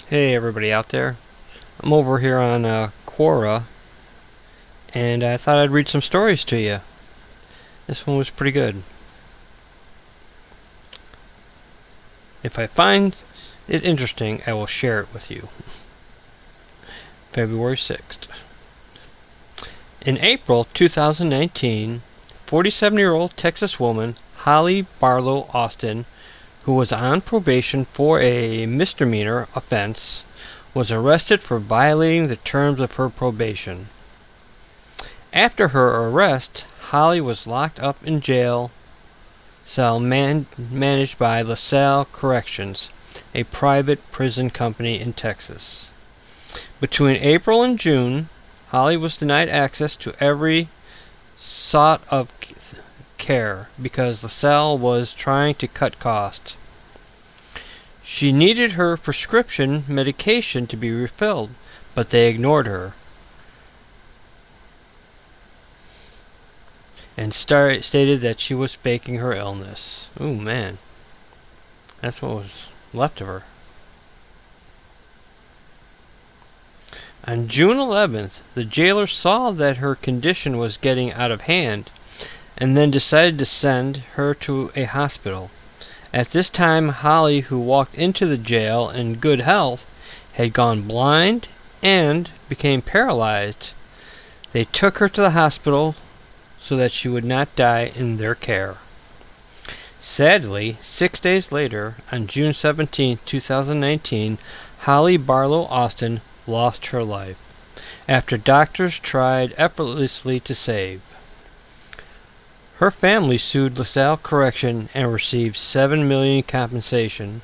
Hey everybody out there. I'm over here on Quora, and I thought I'd read some stories to you. This one was pretty good. If I find it interesting, I will share it with you. February 6th. In April 2019, 47-year-old Texas woman Holly Barlow Austin, who was on probation for a misdemeanor offense, was arrested for violating the terms of her probation. After her arrest, Holly was locked up in jail cell managed by LaSalle Corrections, a private prison company in Texas. Between April and June, Holly was denied access to every sort of care because LaSalle was trying to cut costs. She needed her prescription medication to be refilled, but they ignored her and stated that she was faking her illness. Ooh, man. That's what was left of her. On June 11th, the jailer saw that her condition was getting out of hand and then decided to send her to a hospital. At this time, Holly, who walked into the jail in good health, had gone blind and became paralyzed. They took her to the hospital so that she would not die in their care. Sadly, 6 days later, on June 17, 2019, Holly Barlow Austin lost her life after doctors tried effortlessly to save. Her family sued LaSalle Correction and received $7 million compensation,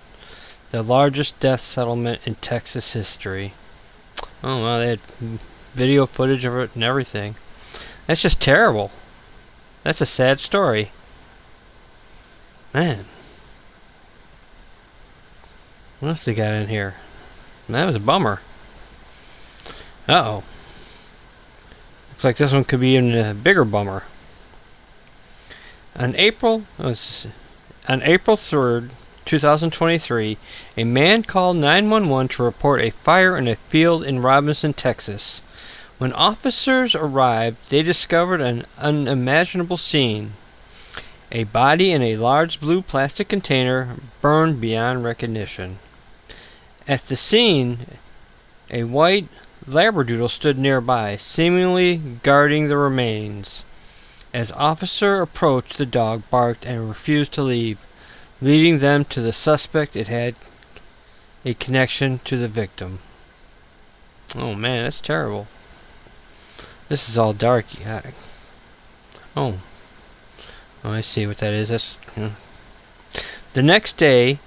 the largest death settlement in Texas history. Oh wow, they had video footage of it and everything. That's just terrible. That's a sad story. Man. What else they got in here? That was a bummer. Uh-oh. Looks like this one could be even a bigger bummer. On April 3rd, 2023, a man called 911 to report a fire in a field in Robinson, Texas. When officers arrived, they discovered an unimaginable scene. A body in a large blue plastic container burned beyond recognition. At the scene, a white Labradoodle stood nearby, seemingly guarding the remains. As officer approached, the dog barked and refused to leave, leading them to the suspect. It had a connection to the victim. Oh man, that's terrible. This is all dark. Oh, I see what that is. The next day,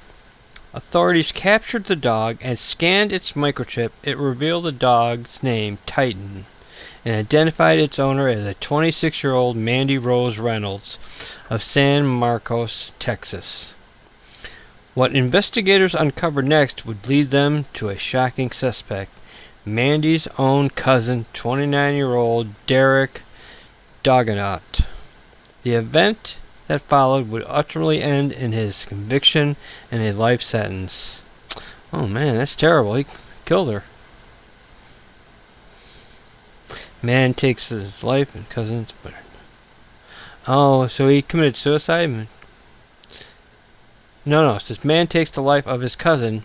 authorities captured the dog and scanned its microchip. It revealed the dog's name, Titan, and identified its owner as a 26-year-old Mandy Rose Reynolds of San Marcos, Texas. What investigators uncovered next would lead them to a shocking suspect, Mandy's own cousin, 29-year-old Derek Dogonaut. The event that followed would ultimately end in his conviction and a life sentence. Oh man, that's terrible. He killed her. Man takes his life and cousin's. Oh, so he committed suicide? No, it says man takes the life of his cousin,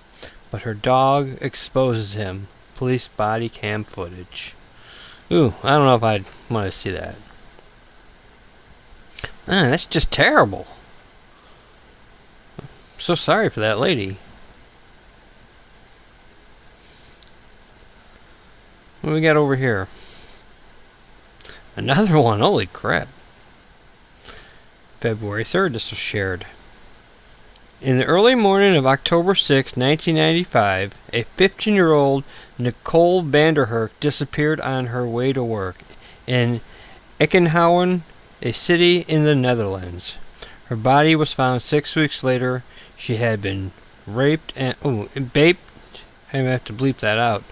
but her dog exposes him. Police body cam footage. Ooh, I don't know if I'd want to see that. Man, that's just terrible. I'm so sorry for that lady. What do we got over here? Another one, holy crap. February 3rd, this was shared. In the early morning of October 6, 1995, a 15-year-old Nicole Vanderherk disappeared on her way to work in Ekenhouden, a city in the Netherlands. Her body was found 6 weeks later. She had been raped and I have to bleep that out.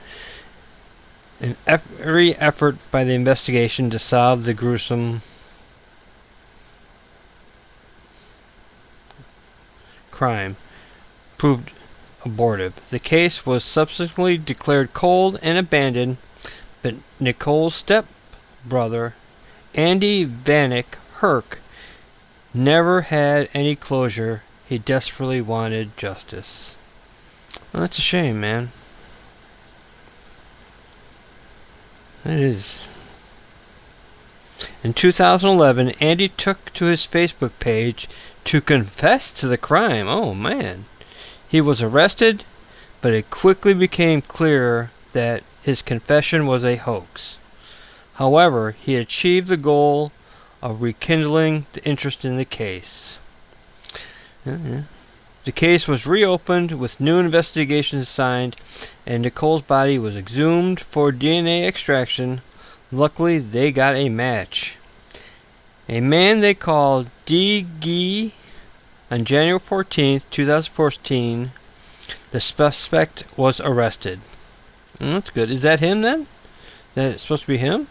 In every effort by the investigation to solve the gruesome crime proved abortive. The case was subsequently declared cold and abandoned, but Nicole's stepbrother, Andy Vanek Herc, never had any closure. He desperately wanted justice. Well, that's a shame, man. It is. In 2011, Andy took to his Facebook page to confess to the crime. Oh, man. He was arrested, but it quickly became clear that his confession was a hoax. However, he achieved the goal of rekindling the interest in the case. The case was reopened with new investigations assigned, and Nicole's body was exhumed for DNA extraction. Luckily, they got a match. A man they called D. Gee on January 14th, 2014, the suspect was arrested. That's good. Is that him then? That supposed to be him?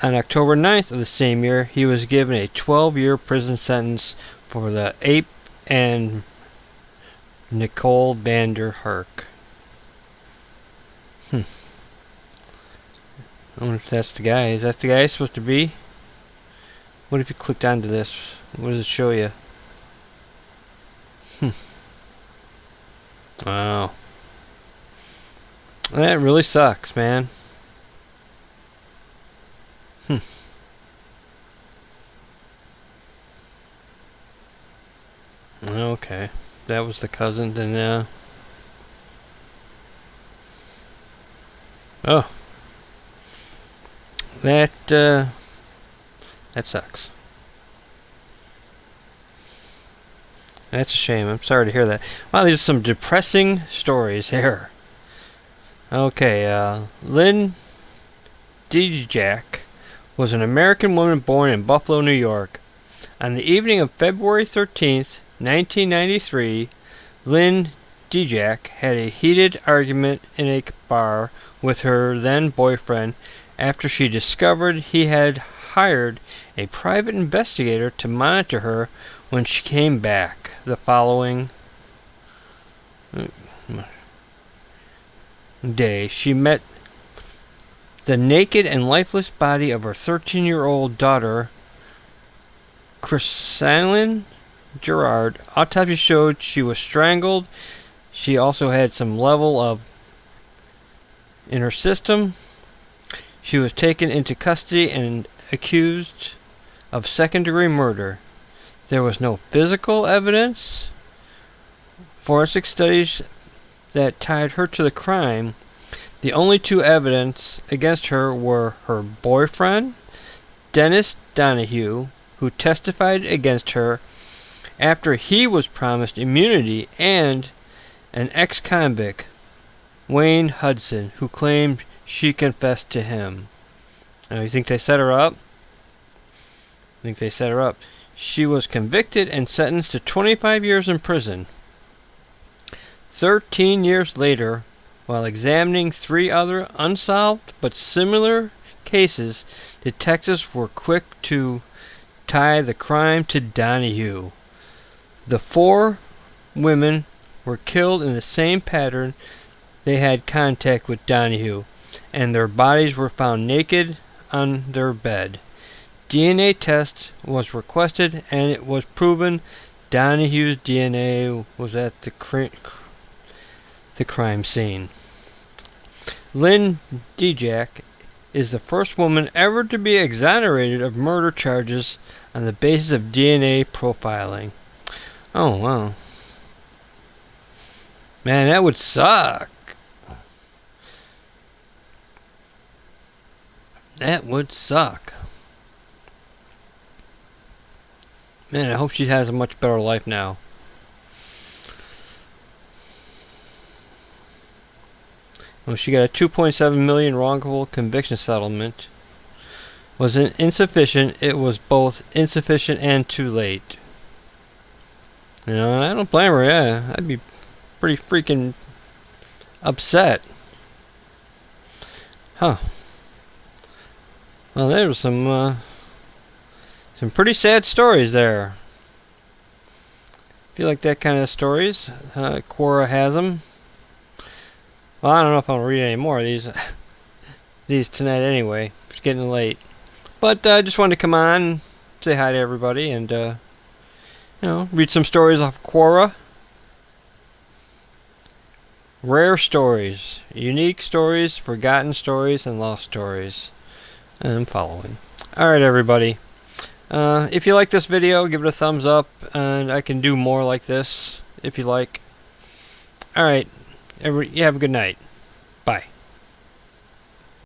On October 9th of the same year, he was given a 12-year prison sentence for the ape and Nicole Vander Herc. I wonder if that's the guy. Is that the guy it's supposed to be? What if you clicked onto this? What does it show you? Wow. That really sucks, man. Okay. That was the cousin, then, oh. That sucks. That's a shame. I'm sorry to hear that. Wow, these are some depressing stories here. Okay, Lynn Dijak was an American woman born in Buffalo, New York. On the evening of February 13th, 1993, Lynn Dijak had a heated argument in a bar with her then-boyfriend after she discovered he had hired a private investigator to monitor her when she came back the following day. She met the naked and lifeless body of her 13-year-old daughter, Chrysalyn Gerard. Autopsy showed she was strangled. She also had some level of in her system. She was taken into custody and accused of second-degree murder. There was no physical evidence, forensic studies that tied her to the crime. The only two evidence against her were her boyfriend, Dennis Donahue, who testified against her after he was promised immunity, and an ex-convict, Wayne Hudson, who claimed she confessed to him. Now, you think they set her up? I think they set her up. She was convicted and sentenced to 25 years in prison. 13 years later, while examining 3 other unsolved but similar cases, detectives were quick to tie the crime to Donahue. The 4 women were killed in the same pattern. They had contact with Donahue, and their bodies were found naked on their bed. DNA test was requested, and it was proven Donahue's DNA was at the crime scene. Lynn Dijak is the first woman ever to be exonerated of murder charges on the basis of DNA profiling. Oh, wow. Man, that would suck. That would suck. Man, I hope she has a much better life now. Well, she got a $2.7 million wrongful conviction settlement. Was insufficient. It was both insufficient and too late. You know, I don't blame her. Yeah, I'd be pretty freaking upset. Huh. Well, there was some pretty sad stories there. you like that kind of stories, Quora has them. Well, I don't know if I'm gonna read any more of these tonight anyway. It's getting late. But I just wanted to come on, say hi to everybody, and read some stories off Quora. Rare stories, unique stories, forgotten stories, and lost stories. And I'm following. Alright, everybody. If you like this video, give it a thumbs up, and I can do more like this if you like. Alright, you have a good night. Bye.